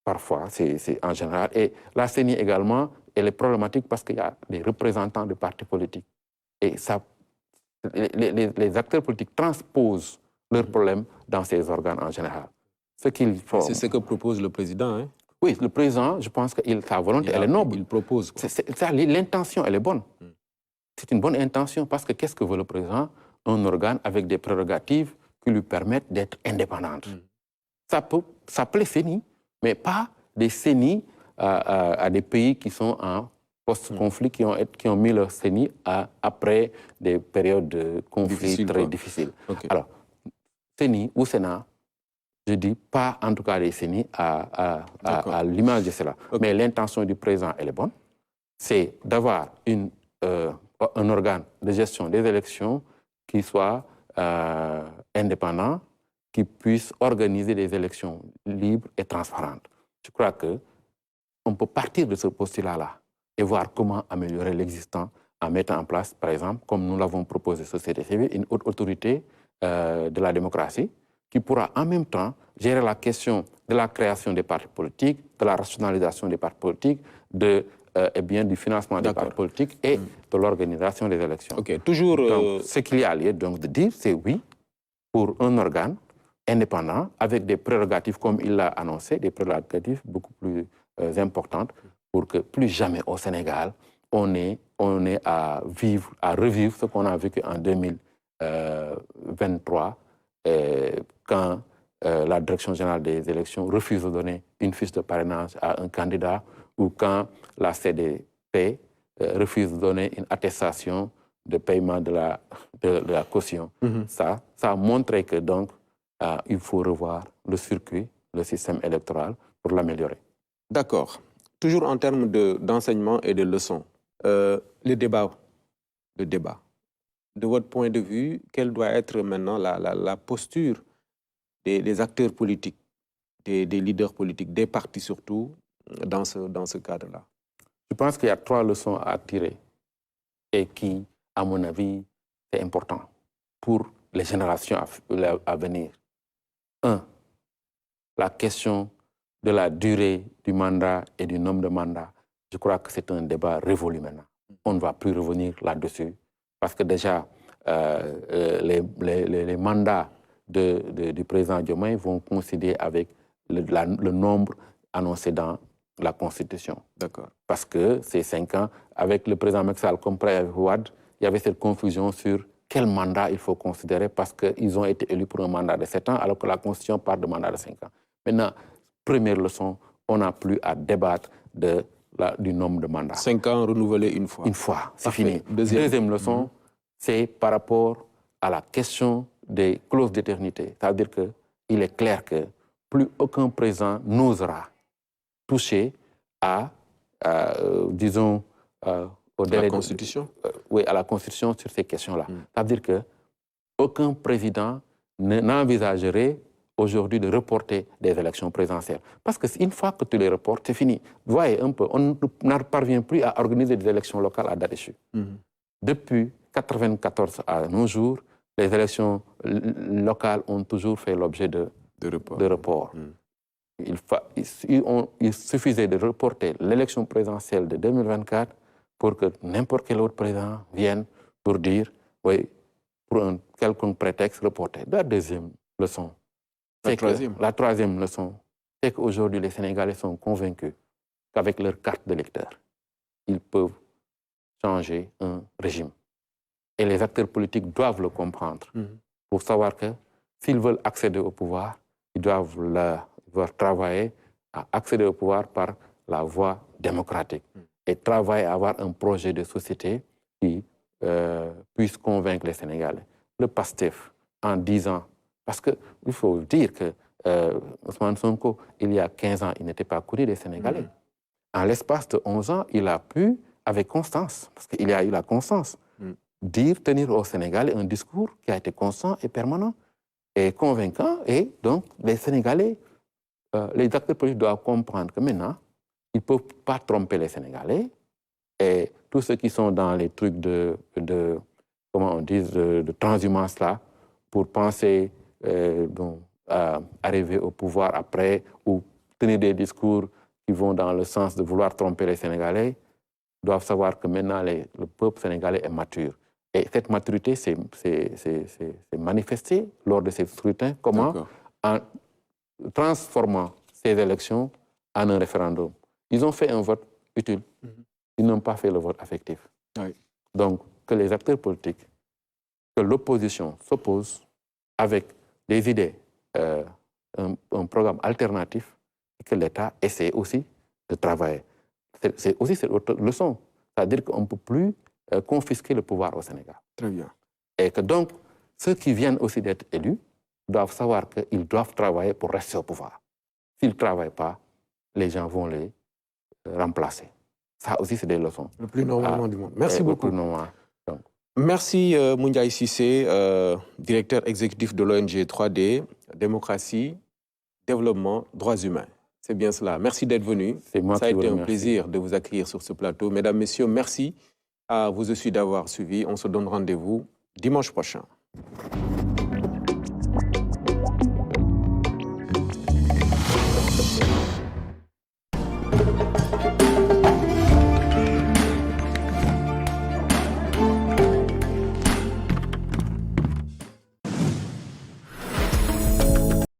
Speaker 2: Parfois, c'est en général. Et la CENI également, elle est problématique parce qu'il y a des représentants de partis politiques. Et ça, les acteurs politiques transposent leurs problèmes dans ces organes en général.
Speaker 1: C'est ce que propose le président, hein?
Speaker 2: Oui, le président, je pense que sa volonté, elle est noble.
Speaker 1: Il propose.
Speaker 2: L'intention, elle est bonne. C'est une bonne intention parce que qu'est-ce que veut le président? Un organe avec des prérogatives qui lui permettent d'être indépendante. Ça peut s'appeler CENI, mais pas des CENI à des pays qui sont en post-conflit, qui ont mis leur CENI après des périodes de conflit très difficiles. Okay. Alors, CENI ou Sénat, je dis pas en tout cas des CENI à l'image de cela. Okay. Mais l'intention du président, elle est bonne. C'est d'avoir une un organe de gestion des élections qui soit indépendant, qui puisse organiser des élections libres et transparentes. Je crois qu'on peut partir de ce postulat-là et voir comment améliorer l'existant en mettant en place, par exemple, comme nous l'avons proposé, société civile, une haute autorité de la démocratie qui pourra en même temps gérer la question de la création des partis politiques, de la rationalisation des partis politiques, eh bien, du financement des partis politiques et de l'organisation des élections.
Speaker 1: Ok, toujours...
Speaker 2: Donc, ce qu'il y a lieu donc, de dire, c'est oui, pour un organe indépendant, avec des prérogatives, comme il l'a annoncé, des prérogatives beaucoup plus importantes, pour que plus jamais au Sénégal, on ait à revivre ce qu'on a vécu en 2023, quand la Direction générale des élections refuse de donner une fiche de parrainage à un candidat, ou quand la CDP refuse de donner une attestation de paiement de la caution. Ça a montré que donc, il faut revoir le circuit, le système électoral pour l'améliorer.
Speaker 1: D'accord. Toujours en termes d'enseignement et de leçons, le débat. De votre point de vue, quelle doit être maintenant la posture des acteurs politiques, des leaders politiques, des partis surtout, dans ce cadre-là?
Speaker 2: Je pense qu'il y a 3 leçons à tirer et qui, à mon avis, c'est important pour les générations à venir. 1. La question de la durée du mandat et du nombre de mandats. Je crois que c'est un débat révolu maintenant. On ne va plus revenir là-dessus parce que déjà, les mandats du président Diomaye vont coïncider avec le nombre annoncé dans la Constitution.
Speaker 1: D'accord.
Speaker 2: Parce que ces 5 ans, avec le président Macky Sall, comme avec Wade, il y avait cette confusion sur quel mandat il faut considérer parce qu'ils ont été élus pour un mandat de 7 ans, alors que la Constitution parle de mandat de 5 ans. Maintenant, première leçon, on n'a plus à débattre du nombre de mandats.
Speaker 1: 5 ans renouvelés une fois.
Speaker 2: Une fois, c'est fini.
Speaker 1: Deuxième
Speaker 2: leçon, c'est par rapport à la question des clauses d'éternité. C'est-à-dire qu'il est clair que plus aucun président n'osera toucher disons, au délai
Speaker 1: la Constitution.
Speaker 2: Oui, à la Constitution sur ces questions-là. C'est-à-dire qu'aucun président n'envisagerait aujourd'hui de reporter des élections présidentielles. Parce qu'une fois que tu les reportes, c'est fini. Vous voyez un peu, on ne parvient plus à organiser des élections locales à date échue. Depuis 1994 à nos jours, les élections locales ont toujours fait l'objet de report. Il suffisait de reporter l'élection présidentielle de 2024 pour que n'importe quel autre président vienne pour dire, oui, pour un quelconque prétexte, reporter. La deuxième leçon, la troisième leçon, c'est qu'aujourd'hui, les Sénégalais sont convaincus qu'avec leur carte d'électeur, ils peuvent changer un régime. Et les acteurs politiques doivent le comprendre pour savoir que s'ils veulent accéder au pouvoir, ils doivent travailler à accéder au pouvoir par la voie démocratique et travailler à avoir un projet de société qui puisse convaincre les Sénégalais. Le PASTEF, en 10 ans, parce qu'il faut dire que Ousmane Sonko, il y a 15 ans, il n'était pas connu des Sénégalais. En l'espace de 11 ans, il a pu, avec constance, parce qu'il y a eu la constance, tenir aux Sénégalais un discours qui a été constant et permanent et convaincant. Et donc, les Sénégalais, les acteurs politiques doivent comprendre que maintenant, ils ne peuvent pas tromper les Sénégalais. Et tous ceux qui sont dans les trucs comment on dit, de transhumance là, pour penser à arriver au pouvoir après ou tenir des discours qui vont dans le sens de vouloir tromper les Sénégalais, doivent savoir que maintenant le peuple sénégalais est mature. Et cette maturité s'est manifestée lors de ces scrutins. Comment? En transformant ces élections en un référendum. Ils ont fait un vote utile. Ils n'ont pas fait le vote affectif.
Speaker 1: Oui.
Speaker 2: Donc, que les acteurs politiques, que l'opposition s'oppose avec des idées, un programme alternatif, et que l'État essaie aussi de travailler. C'est aussi cette autre leçon. C'est-à-dire qu'on ne peut plus confisquer le pouvoir au Sénégal.
Speaker 1: Très bien.
Speaker 2: Et que donc, ceux qui viennent aussi d'être élus doivent savoir qu'ils doivent travailler pour rester au pouvoir. S'ils ne travaillent pas, les gens vont les remplacer. Ça aussi, c'est des leçons.
Speaker 1: Le plus normalement du monde. Merci beaucoup. Merci Moundiaï Sissé, directeur exécutif de l'ONG 3D, démocratie, développement, droits humains. C'est bien cela. Merci d'être venu.
Speaker 2: C'est moi
Speaker 1: Ça a
Speaker 2: qui vous
Speaker 1: été un
Speaker 2: remercie.
Speaker 1: plaisir de vous accueillir sur ce plateau. Mesdames, Messieurs, merci à vous aussi d'avoir suivi. On se donne rendez-vous dimanche prochain.